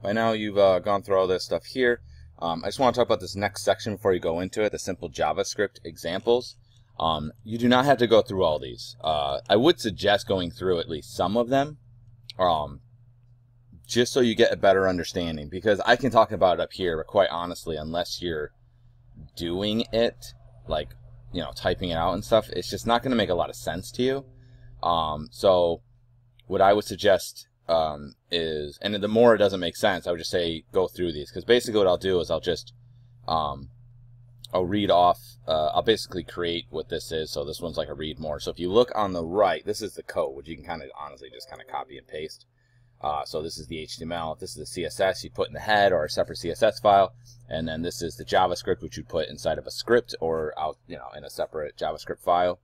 By now you've gone through all this stuff here. I just want to talk about this next section before you go into it, the simple JavaScript examples. You do not have to go through all these. I would suggest going through at least some of them, just so you get a better understanding, because I can talk about it up here, but quite honestly, unless you're doing it, like, you know, typing it out and stuff, it's just not going to make a lot of sense to you. So what I would suggest is, and the more it doesn't make sense, I would just say go through these, because basically what I'll do is I'll just I'll read off, I'll basically create what this is. So this one's like a read more. So if you look on the right, this is the code, which you can kind of honestly just kind of copy and paste. So this is the HTML, this is the CSS you put in the head or a separate CSS file, and then this is the JavaScript, which you put inside of a script or out, you know, in a separate JavaScript file.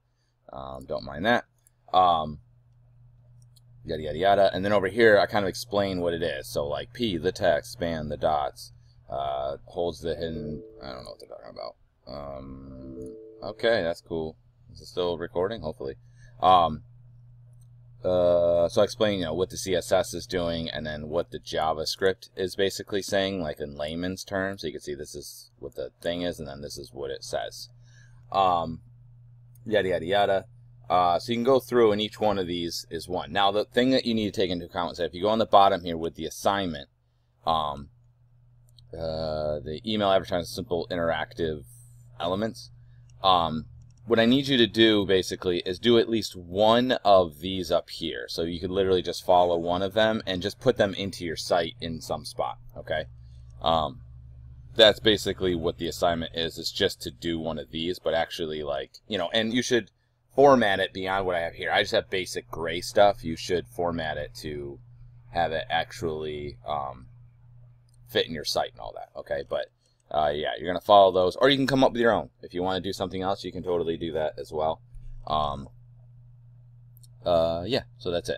Don't mind that. Yada yada yada. And then over here I kind of explain what it is. So like P, the text, span, the dots, holds the hidden, I don't know what they're talking about. Okay, that's cool. Is it still recording? Hopefully. So I explain, you know, what the CSS is doing, and then what the JavaScript is basically saying, like in layman's terms. So you can see this is what the thing is, and then this is what it says. Yada yada yada. So you can go through, and each one of these is one. Now the thing that you need to take into account is that if you go on the bottom here with the assignment, the email advertising simple interactive elements, what I need you to do basically is do at least one of these up here. So you could literally just follow one of them and just put them into your site in some spot. Okay, that's basically what the assignment is. It's just to do one of these, but actually, like, you know, and you should format it beyond what I have here. I just have basic gray stuff. You should format it to have it actually fit in your site and all that. Okay, but yeah, you're gonna follow those, or you can come up with your own. If you want to do something else, you can totally do that as well. Yeah, so that's it.